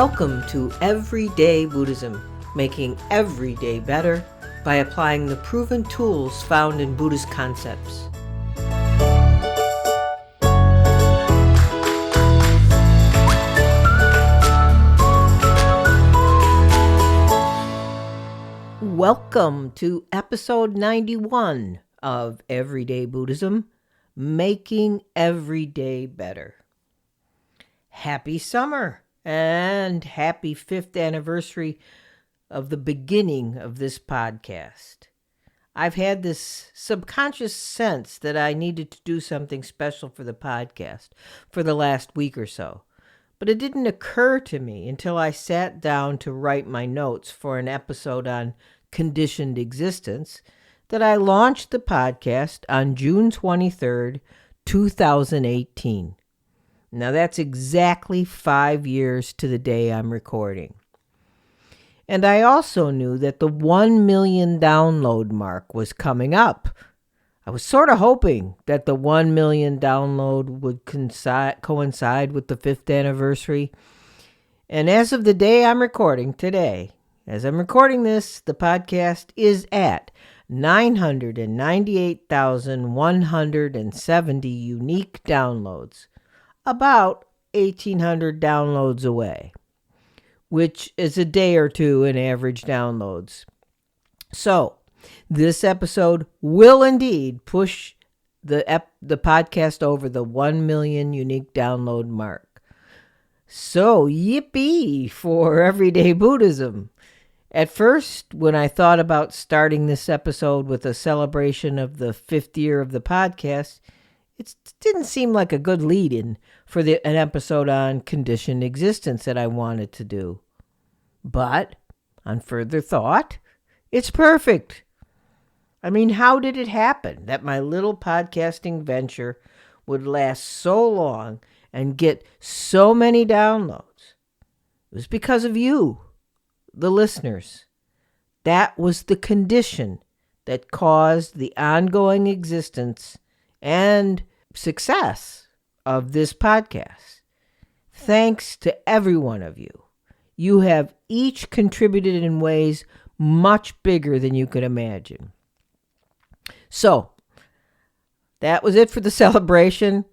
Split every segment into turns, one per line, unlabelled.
Welcome to Everyday Buddhism, making every day better by applying the proven tools found in Buddhist concepts. Welcome to episode 91 of Everyday Buddhism, making every day better. Happy summer and happy 5th anniversary of the beginning of this podcast. I've had this subconscious sense that I needed to do something special for the podcast for the last week or so, but it didn't occur to me until I sat down to write my notes for an episode on conditioned existence that I launched the podcast on June 23rd, 2018. Now that's exactly 5 years to the day I'm recording. And I also knew that the 1 million download mark was coming up. I was sort of hoping that the 1 million download would coincide with the 5th anniversary. And as of the day I'm recording today, as I'm recording this, the podcast is at 998,170 unique downloads, about 1,800 downloads away, which is a day or two in average downloads. So, this episode will indeed push the podcast over the 1 million unique download mark. So, yippee for Everyday Buddhism. At first, when I thought about starting this episode with a celebration of the 5th year of the podcast, it didn't seem like a good lead-in for an episode on conditioned existence that I wanted to do. But, on further thought, it's perfect. I mean, how did it happen that my little podcasting venture would last so long and get so many downloads? It was because of you, the listeners. That was the condition that caused the ongoing existence and success of this podcast. Thanks to every one of you. You have each contributed in ways much bigger than you could imagine. So, that was it for the celebration.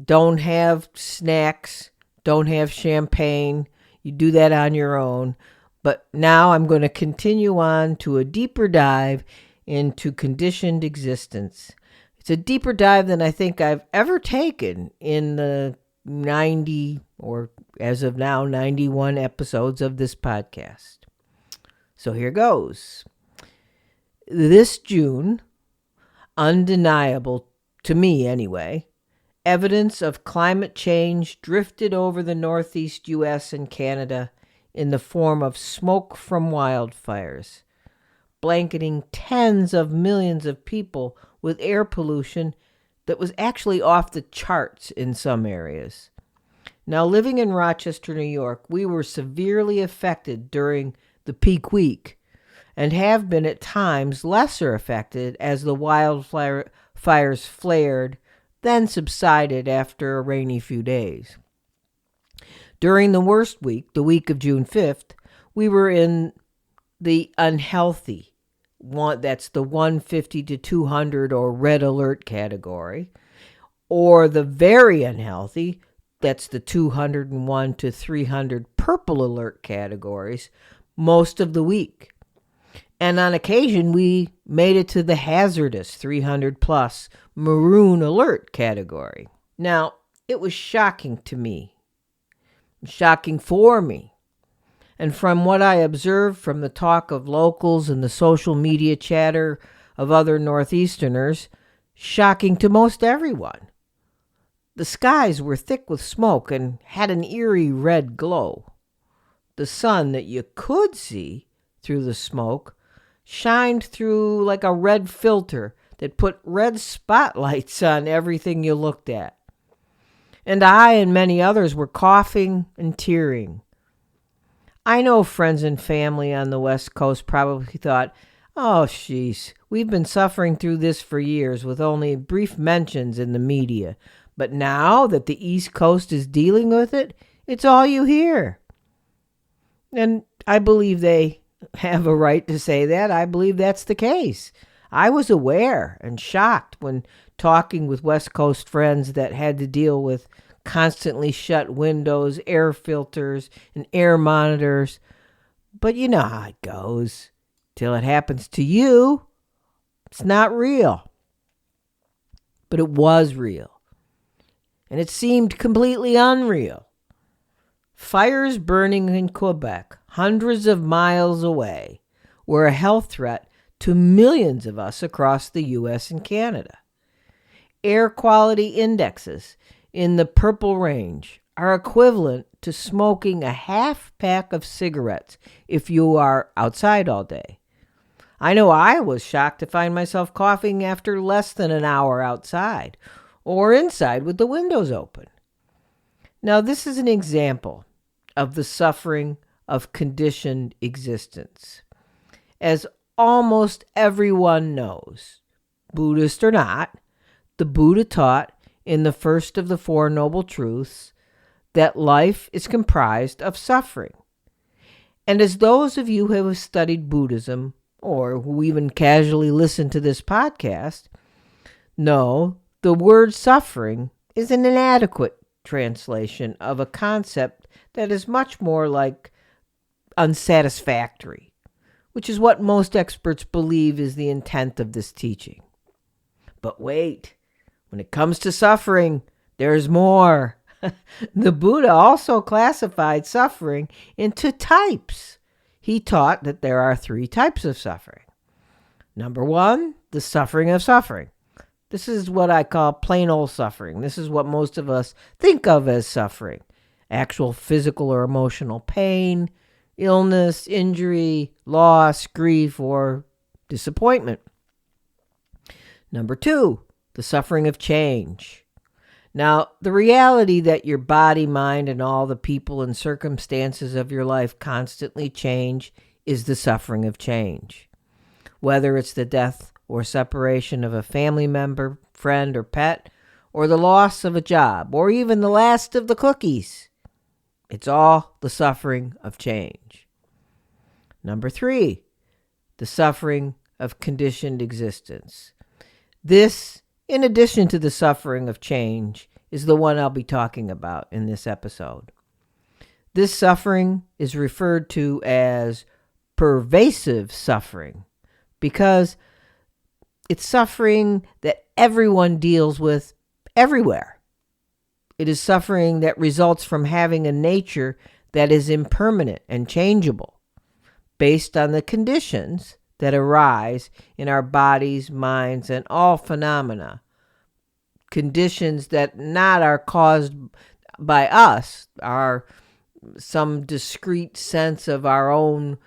Don't have snacks. Don't have champagne. You do that on your own. But now I'm going to continue on to a deeper dive into conditioned existence. It's a deeper dive than I think I've ever taken in the 90, or as of now, 91 episodes of this podcast. So here goes. This June, undeniable, to me anyway, evidence of climate change drifted over the northeast U.S. and Canada in the form of smoke from wildfires, blanketing tens of millions of people with air pollution that was actually off the charts in some areas. Now, living in Rochester, New York, we were severely affected during the peak week and have been at times lesser affected as the wildfires flared, then subsided after a rainy few days. During the worst week, the week of June 5th, we were in the unhealthy one, that's the 150 to 200 or red alert category, or the very unhealthy, that's the 201 to 300 purple alert categories, most of the week. And on occasion, we made it to the hazardous 300 plus maroon alert category. Now, it was shocking to me. Shocking for me. And from what I observed from the talk of locals and the social media chatter of other Northeasterners, shocking to most everyone. The skies were thick with smoke and had an eerie red glow. The sun that you could see through the smoke shined through like a red filter that put red spotlights on everything you looked at. And I and many others were coughing and tearing. I know friends and family on the West Coast probably thought, oh, jeez, we've been suffering through this for years with only brief mentions in the media. But now that the East Coast is dealing with it, it's all you hear. And I believe they have a right to say that. I believe that's the case. I was aware and shocked when talking with West Coast friends that had to deal with constantly shut windows, air filters, and air monitors. But you know how it goes. Till it happens to you, it's not real. But it was real. And it seemed completely unreal. Fires burning in Quebec, hundreds of miles away, were a health threat to millions of us across the U.S. and Canada. Air quality indexes in the purple range are equivalent to smoking a half pack of cigarettes if you are outside all day. I know I was shocked to find myself coughing after less than an hour outside or inside with the windows open. Now, this is an example of the suffering of conditioned existence. As almost everyone knows, Buddhist or not, the Buddha taught in the first of the Four Noble Truths that life is comprised of suffering. And as those of you who have studied Buddhism, or who even casually listen to this podcast, know the word suffering is an inadequate translation of a concept that is much more like unsatisfactory, which is what most experts believe is the intent of this teaching. But wait, when it comes to suffering, there's more. The Buddha also classified suffering into types. He taught that there are 3 types of suffering. Number 1, the suffering of suffering. This is what I call plain old suffering. This is what most of us think of as suffering. Actual physical or emotional pain, illness, injury, loss, grief, or disappointment. Number 2, the suffering of change. Now, the reality that your body, mind, and all the people and circumstances of your life constantly change is the suffering of change. Whether it's the death or separation of a family member, friend, or pet, or the loss of a job, or even the last of the cookies, it's all the suffering of change. Number 3, the suffering of conditioned existence. This, in addition to the suffering of change, is the one I'll be talking about in this episode. This suffering is referred to as pervasive suffering because it's suffering that everyone deals with everywhere. It is suffering that results from having a nature that is impermanent and changeable based on the conditions that arise in our bodies, minds, and all phenomena. Conditions that not are caused by us, are some discrete sense of our own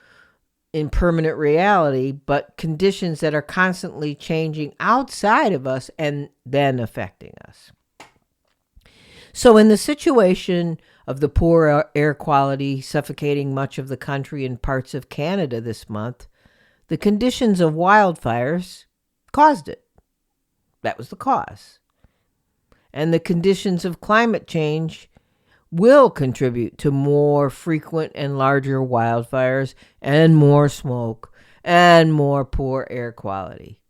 impermanent reality, but conditions that are constantly changing outside of us and then affecting us. So in the situation of the poor air quality suffocating much of the country and parts of Canada this month, the conditions of wildfires caused it. That was the cause. And the conditions of climate change will contribute to more frequent and larger wildfires and more smoke and more poor air quality.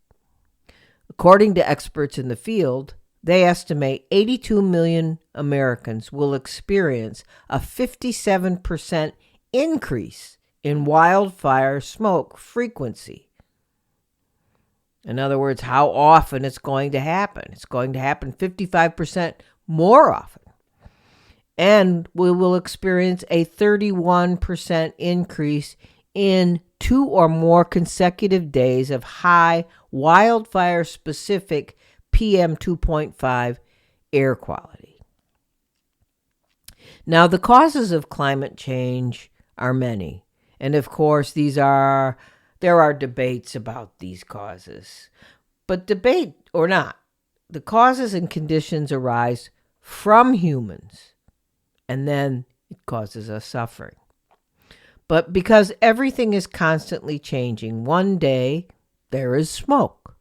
According to experts in the field, they estimate 82 million Americans will experience a 57% increase in wildfire smoke frequency. In other words, how often it's going to happen. It's going to happen 55% more often. And we will experience a 31% increase in 2 or more consecutive days of high wildfire-specific PM 2.5 air quality. Now, the causes of climate change are many. And of course, there are debates about these causes. But debate or not, the causes and conditions arise from humans, and then it causes us suffering. But because everything is constantly changing, one day there is smoke.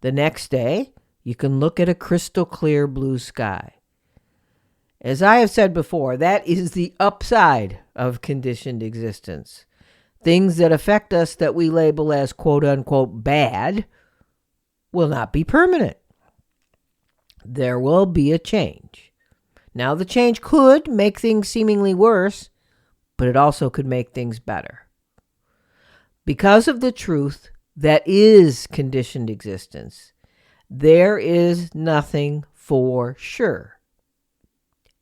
The next day, you can look at a crystal clear blue sky. As I have said before, that is the upside of conditioned existence. Things that affect us that we label as quote unquote bad will not be permanent. There will be a change. Now, the change could make things seemingly worse, but it also could make things better. Because of the truth that is conditioned existence, there is nothing for sure,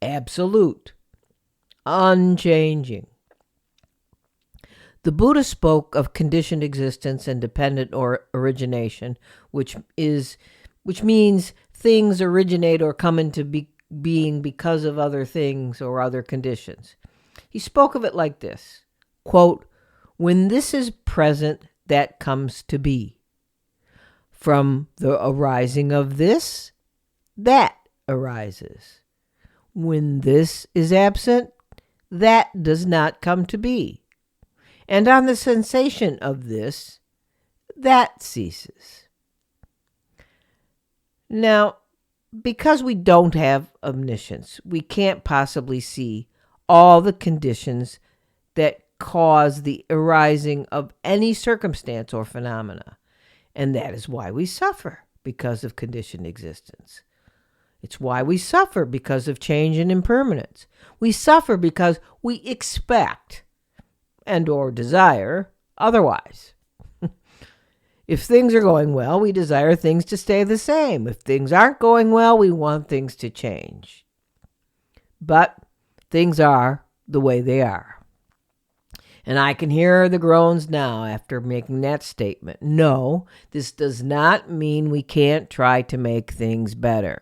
absolute, unchanging. The Buddha spoke of conditioned existence and dependent or origination, which means things originate or come into being because of other things or other conditions. He spoke of it like this, quote, "When this is present, that comes to be. From the arising of this, that arises. When this is absent, that does not come to be. And on the sensation of this, that ceases." Now, because we don't have omniscience, we can't possibly see all the conditions that cause the arising of any circumstance or phenomena. And that is why we suffer, because of conditioned existence. It's why we suffer, because of change and impermanence. We suffer because we expect and or desire otherwise. If things are going well, we desire things to stay the same. If things aren't going well, we want things to change. But things are the way they are. And I can hear the groans now after making that statement. No, this does not mean we can't try to make things better.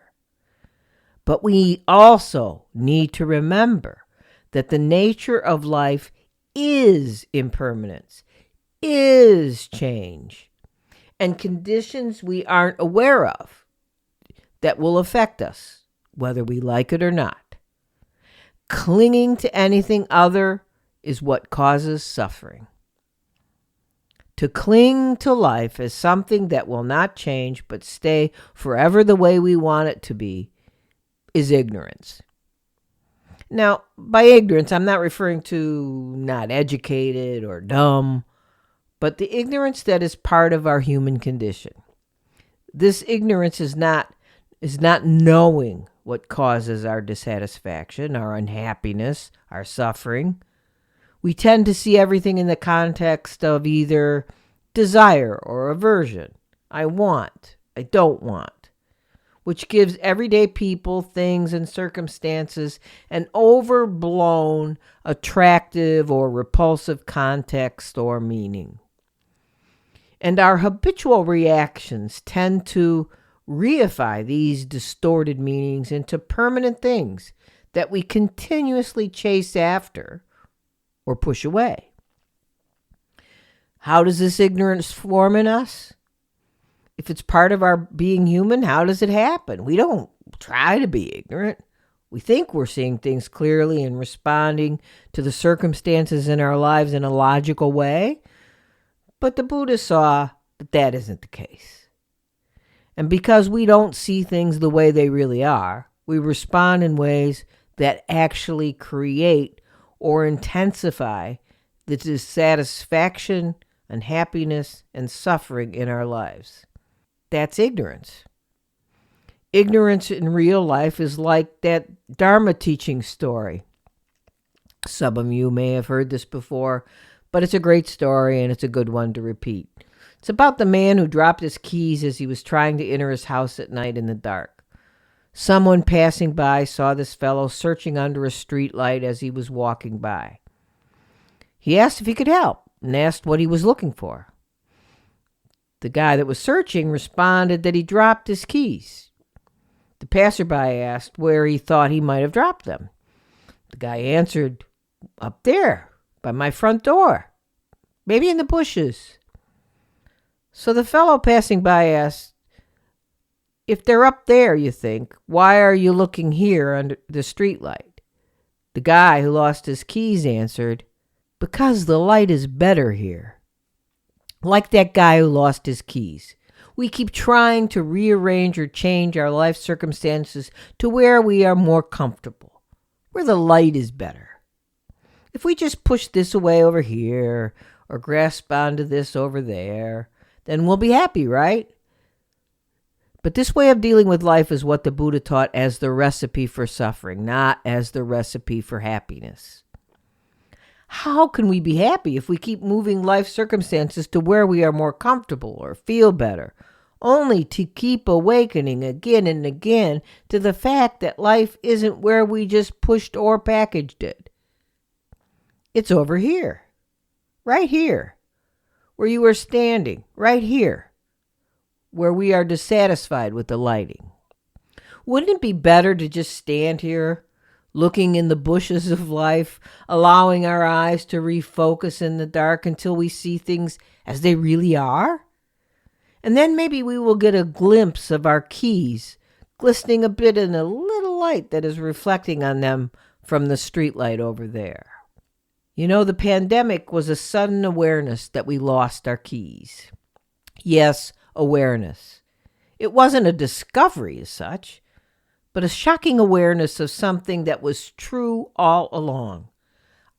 But we also need to remember that the nature of life is impermanence, is change, and conditions we aren't aware of that will affect us, whether we like it or not. Clinging to anything other is what causes suffering. To cling to life as something that will not change but stay forever the way we want it to be is ignorance. Now, by ignorance, I'm not referring to not educated or dumb, but the ignorance that is part of our human condition. This ignorance is not knowing what causes our dissatisfaction, our unhappiness, our suffering. We tend to see everything in the context of either desire or aversion. I want, I don't want, which gives everyday people, things, and circumstances an overblown, attractive, or repulsive context or meaning. And our habitual reactions tend to reify these distorted meanings into permanent things that we continuously chase after or push away. How does this ignorance form in us? If it's part of our being human, how does it happen? We don't try to be ignorant. We think we're seeing things clearly and responding to the circumstances in our lives in a logical way. But the Buddha saw that that isn't the case. And because we don't see things the way they really are, we respond in ways that actually create or intensify the dissatisfaction, unhappiness, and suffering in our lives. That's ignorance. Ignorance in real life is like that Dharma teaching story. Some of you may have heard this before, but it's a great story and it's a good one to repeat. It's about the man who dropped his keys as he was trying to enter his house at night in the dark. Someone passing by saw this fellow searching under a street light as he was walking by. He asked if he could help and asked what he was looking for. The guy that was searching responded that he dropped his keys. The passerby asked where he thought he might have dropped them. The guy answered, "Up there, by my front door, maybe in the bushes." So the fellow passing by asked, "If they're up there, you think, why are you looking here under the streetlight?" The guy who lost his keys answered, "Because the light is better here." Like that guy who lost his keys, we keep trying to rearrange or change our life circumstances to where we are more comfortable. where the light is better. If we just push this away over here or grasp onto this over there, then we'll be happy, right? But this way of dealing with life is what the Buddha taught as the recipe for suffering, not as the recipe for happiness. How can we be happy if we keep moving life circumstances to where we are more comfortable or feel better, only to keep awakening again and again to the fact that life isn't where we just pushed or packaged it? It's over here, right here, where you are standing, right here, where we are dissatisfied with the lighting. Wouldn't it be better to just stand here, looking in the bushes of life, allowing our eyes to refocus in the dark until we see things as they really are? And then maybe we will get a glimpse of our keys, glistening a bit in a little light that is reflecting on them from the streetlight over there. You know, the pandemic was a sudden awareness that we lost our keys. Yes, awareness. It wasn't a discovery as such, but a shocking awareness of something that was true all along.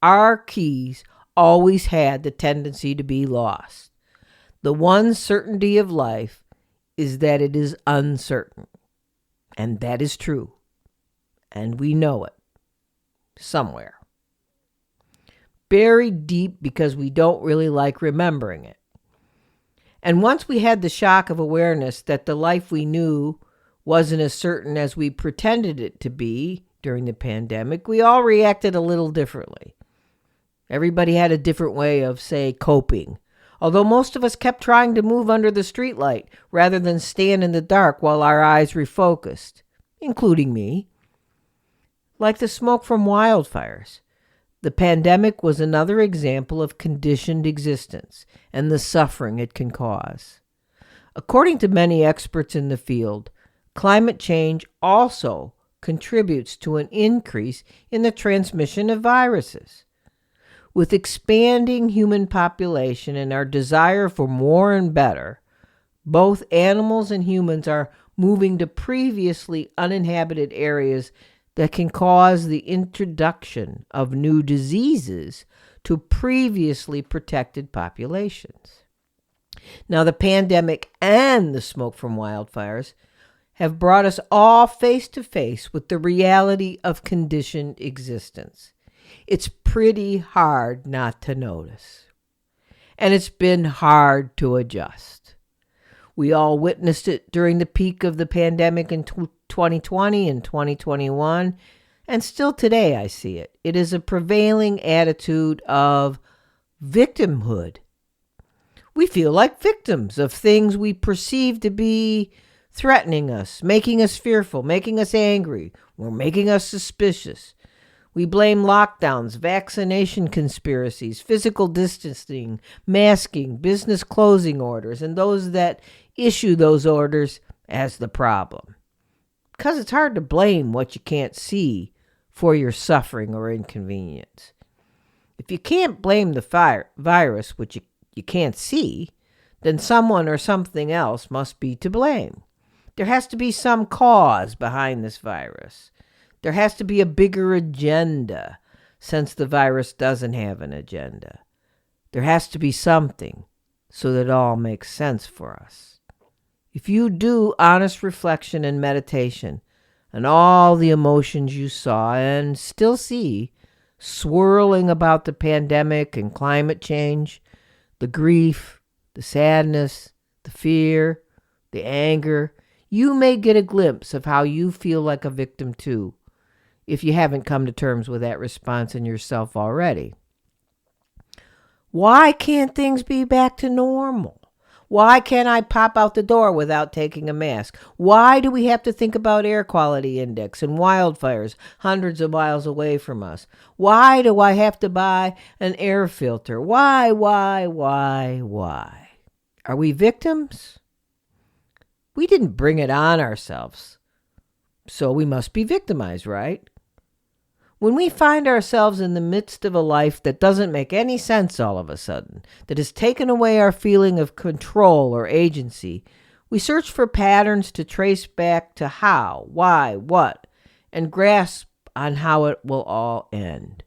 Our keys always had the tendency to be lost. The one certainty of life is that it is uncertain. And that is true. And we know it. Somewhere. Buried deep because we don't really like remembering it. And once we had the shock of awareness that the life we knew wasn't as certain as we pretended it to be during the pandemic, we all reacted a little differently. Everybody had a different way of, say, coping. Although most of us kept trying to move under the streetlight rather than stand in the dark while our eyes refocused, including me. Like the smoke from wildfires, the pandemic was another example of conditioned existence and the suffering it can cause. According to many experts in the field, climate change also contributes to an increase in the transmission of viruses. With expanding human population and our desire for more and better, both animals and humans are moving to previously uninhabited areas that can cause the introduction of new diseases to previously protected populations. Now, the pandemic and the smoke from wildfires have brought us all face to face with the reality of conditioned existence. It's pretty hard not to notice. And it's been hard to adjust. We all witnessed it during the peak of the pandemic in 2020 and 2021, and still today I see it. It is a prevailing attitude of victimhood. We feel like victims of things we perceive to be threatening us, making us fearful, making us angry, or making us suspicious. We blame lockdowns, vaccination conspiracies, physical distancing, masking, business closing orders, and those that issue those orders as the problem. Because it's hard to blame what you can't see for your suffering or inconvenience. If you can't blame the virus, which you can't see, then someone or something else must be to blame. There has to be some cause behind this virus. There has to be a bigger agenda, since the virus doesn't have an agenda. There has to be something so that it all makes sense for us. If you do honest reflection and meditation on all the emotions you saw and still see swirling about the pandemic and climate change, the grief, the sadness, the fear, the anger, you may get a glimpse of how you feel like a victim too, if you haven't come to terms with that response in yourself already. Why can't things be back to normal? Why can't I pop out the door without taking a mask? Why do we have to think about air quality index and wildfires hundreds of miles away from us? Why do I have to buy an air filter? Why? Are we victims? We didn't bring it on ourselves, so we must be victimized, right? When we find ourselves in the midst of a life that doesn't make any sense all of a sudden, that has taken away our feeling of control or agency, we search for patterns to trace back to how, why, what, and grasp on how it will all end.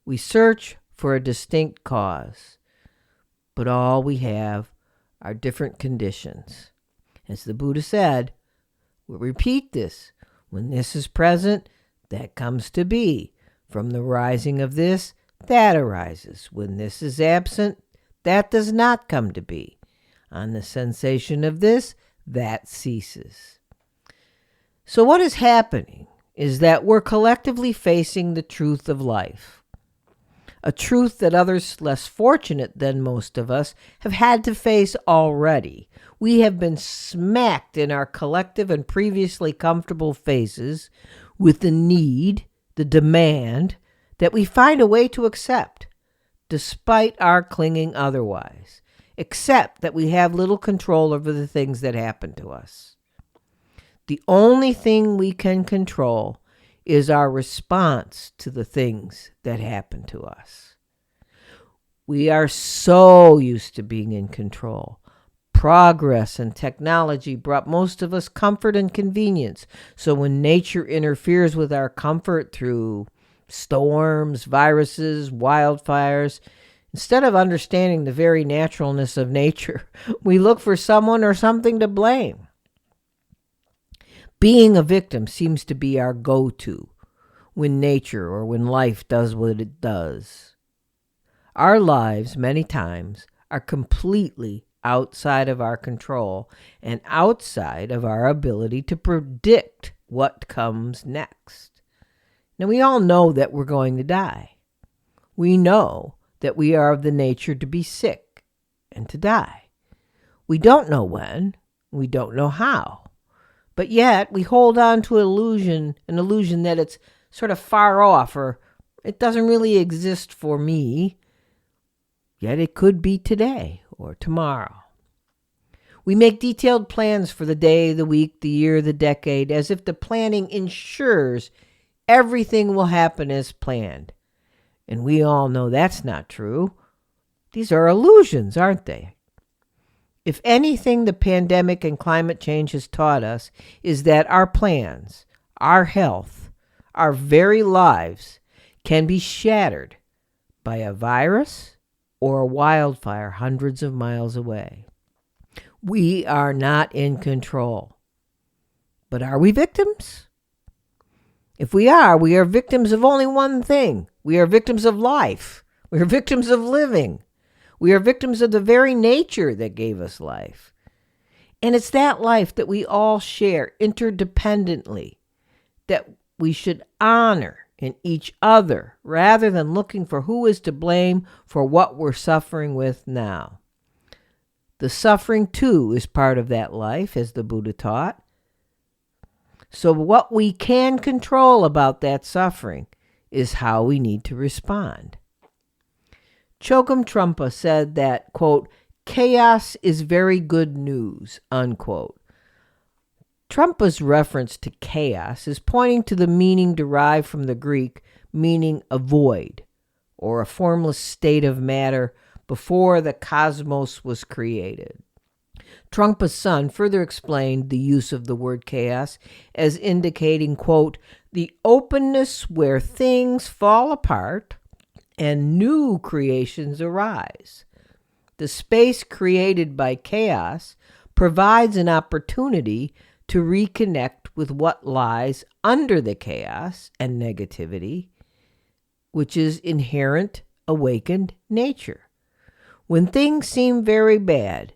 We search for a distinct cause, but all we have are different conditions. As the Buddha said, we'll repeat this. When this is present, that comes to be. From the rising of this, that arises. When this is absent, that does not come to be. On the sensation of this, that ceases. So what is happening is that we're collectively facing the truth of life. A truth that others less fortunate than most of us have had to face already. We have been smacked in our collective and previously comfortable faces with the need, the demand, that we find a way to accept, despite our clinging otherwise, except that we have little control over the things that happen to us. The only thing we can control is our response to the things that happen to us. We are so used to being in control. Progress and technology brought most of us comfort and convenience. So when nature interferes with our comfort through storms, viruses, wildfires, instead of understanding the very naturalness of nature, we look for someone or something to blame. Being a victim seems to be our go-to when nature or when life does what it does. Our lives, many times, are completely outside of our control and outside of our ability to predict what comes next. Now, we all know that we're going to die. We know that we are of the nature to be sick and to die. We don't know when, we don't know how. But yet, we hold on to an illusion that it's sort of far off or it doesn't really exist for me. Yet it could be today or tomorrow. We make detailed plans for the day, the week, the year, the decade, as if the planning ensures everything will happen as planned. And we all know that's not true. These are illusions, aren't they? If anything the pandemic and climate change has taught us is that our plans, our health, our very lives can be shattered by a virus or a wildfire hundreds of miles away. We are not in control. But are we victims? If we are victims of only one thing. We are victims of life. We are victims of living. We are victims of the very nature that gave us life. And it's that life that we all share interdependently, that we should honor in each other rather than looking for who is to blame for what we're suffering with now. The suffering, too, is part of that life, as the Buddha taught. So what we can control about that suffering is how we need to respond. Chogyam Trungpa said that, quote, chaos is very good news, unquote. Trungpa's reference to chaos is pointing to the meaning derived from the Greek meaning a void, or a formless state of matter before the cosmos was created. Trungpa's son further explained the use of the word chaos as indicating, quote, the openness where things fall apart and new creations arise. The space created by chaos provides an opportunity to reconnect with what lies under the chaos and negativity, which is inherent awakened nature. When things seem very bad,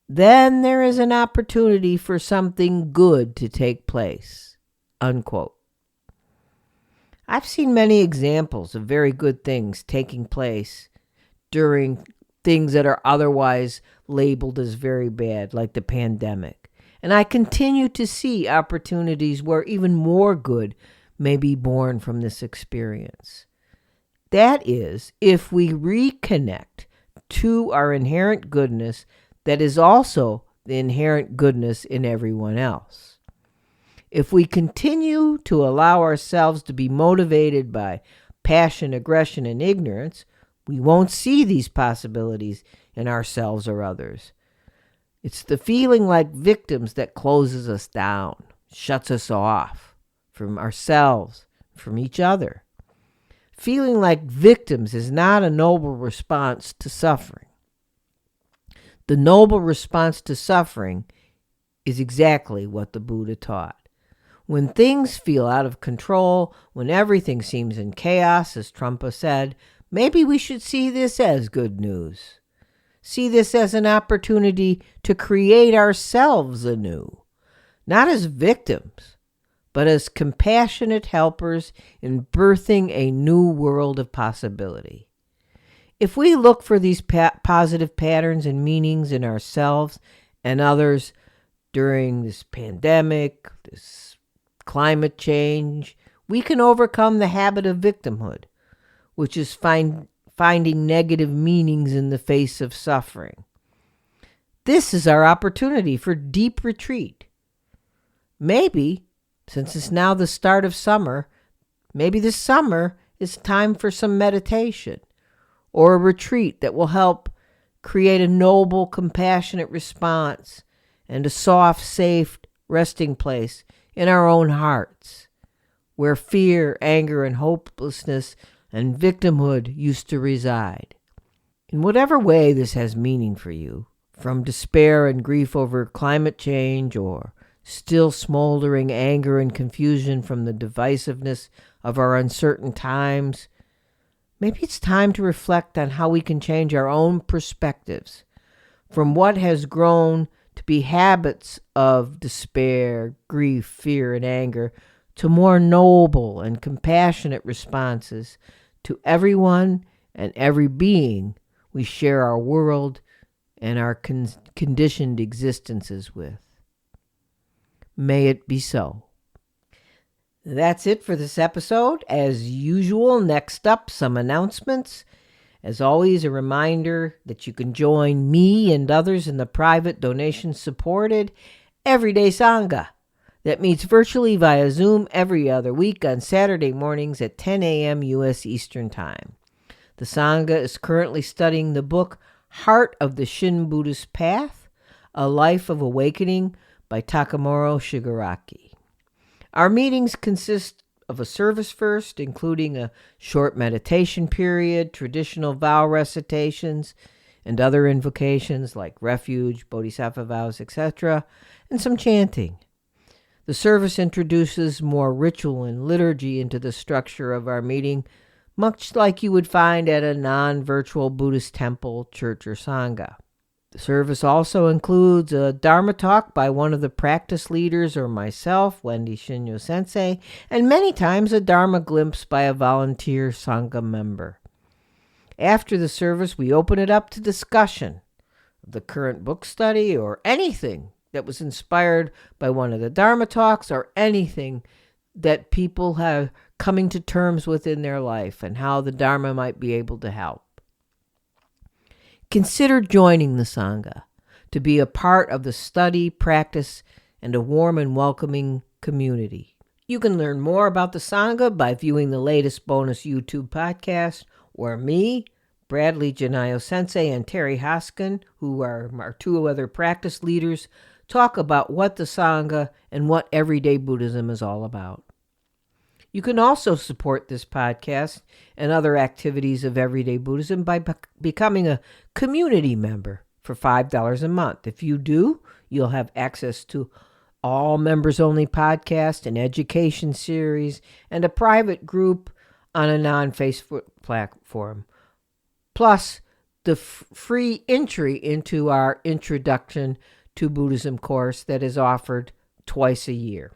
then there is an opportunity for something good to take place, unquote. I've seen many examples of very good things taking place during things that are otherwise labeled as very bad, like the pandemic. And I continue to see opportunities where even more good may be born from this experience. That is, if we reconnect to our inherent goodness that is also the inherent goodness in everyone else. If we continue to allow ourselves to be motivated by passion, aggression, and ignorance, we won't see these possibilities in ourselves or others. It's the feeling like victims that closes us down, shuts us off from ourselves, from each other. Feeling like victims is not a noble response to suffering. The noble response to suffering is exactly what the Buddha taught. When things feel out of control, when everything seems in chaos, as Trungpa said, maybe we should see this as good news. See this as an opportunity to create ourselves anew, not as victims, but as compassionate helpers in birthing a new world of possibility. If we look for these positive patterns and meanings in ourselves and others during this pandemic, this climate change, we can overcome the habit of victimhood, which is finding negative meanings in the face of suffering. This is our opportunity for deep retreat. Maybe, since it's now the start of summer, maybe this summer is time for some meditation or a retreat that will help create a noble, compassionate response and a soft, safe resting place in our own hearts, where fear, anger, and hopelessness and victimhood used to reside. In whatever way this has meaning for you, from despair and grief over climate change or still smoldering anger and confusion from the divisiveness of our uncertain times, maybe it's time to reflect on how we can change our own perspectives from what has grown to be habits of despair, grief, fear, and anger to more noble and compassionate responses to everyone and every being we share our world and our conditioned existences with. May it be so. That's it for this episode. As usual, next up, some announcements. As always, a reminder that you can join me and others in the private donation-supported Everyday Sangha that meets virtually via Zoom every other week on Saturday mornings at 10 a.m. U.S. Eastern Time. The Sangha is currently studying the book Heart of the Shin Buddhist Path, A Life of Awakening by Takamaro Shigaraki. Our meetings consist of a service first, including a short meditation period, traditional vow recitations, and other invocations like refuge, bodhisattva vows, etc., and some chanting. The service introduces more ritual and liturgy into the structure of our meeting, much like you would find at a non-virtual Buddhist temple, church, or sangha. The service also includes a Dharma talk by one of the practice leaders or myself, Wendy Shinyo Sensei, and many times a Dharma glimpse by a volunteer Sangha member. After the service, we open it up to discussion of the current book study or anything that was inspired by one of the Dharma talks or anything that people have coming to terms with in their life and how the Dharma might be able to help. Consider joining the Sangha to be a part of the study, practice, and a warm and welcoming community. You can learn more about the Sangha by viewing the latest bonus YouTube podcast, where me, Bradley Janayo Sensei, and Terry Hoskin, who are our two other practice leaders, talk about what the Sangha and what everyday Buddhism is all about. You can also support this podcast and other activities of Everyday Buddhism by becoming a community member for $5 a month. If you do, you'll have access to all members-only podcast, an education series, and a private group on a non-Facebook platform. Plus, the free entry into our Introduction to Buddhism course that is offered twice a year.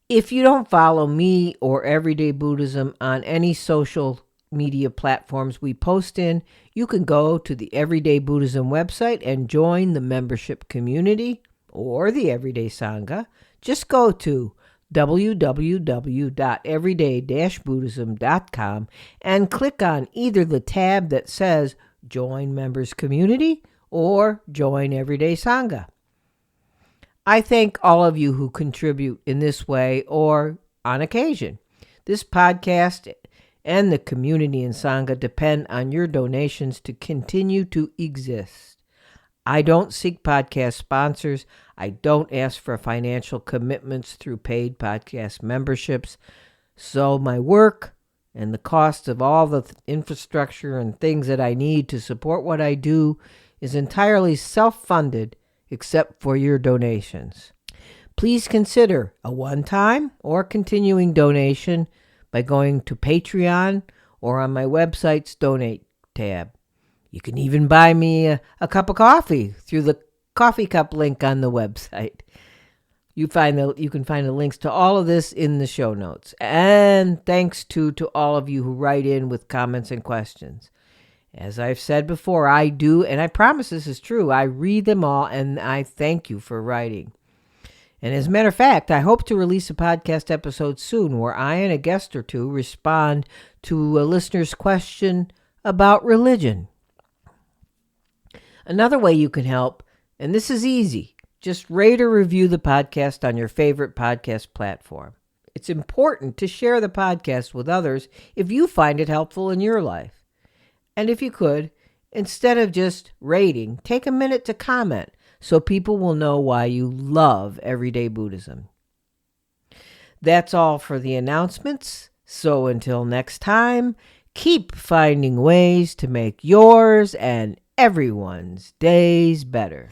If you don't follow me or Everyday Buddhism on any social media platforms we post in, you can go to the Everyday Buddhism website and join the membership community or the Everyday Sangha. Just go to www.everyday-buddhism.com and click on either the tab that says Join Members Community or Join Everyday Sangha. I thank all of you who contribute in this way or on occasion. This podcast and the community in Sangha depend on your donations to continue to exist. I don't seek podcast sponsors. I don't ask for financial commitments through paid podcast memberships. So my work and the cost of all the infrastructure and things that I need to support what I do is entirely self-funded except for your donations. Please consider a one-time or continuing donation by going to Patreon or on my website's donate tab. You can even buy me a cup of coffee through the coffee cup link on the website. You can find the links to all of this in the show notes. And thanks to all of you who write in with comments and questions. As I've said before, I do, and I promise this is true, I read them all, and I thank you for writing. And as a matter of fact, I hope to release a podcast episode soon where I and a guest or two respond to a listener's question about religion. Another way you can help, and this is easy, just rate or review the podcast on your favorite podcast platform. It's important to share the podcast with others if you find it helpful in your life. And if you could, instead of just rating, take a minute to comment so people will know why you love everyday Buddhism. That's all for the announcements. So until next time, keep finding ways to make yours and everyone's days better.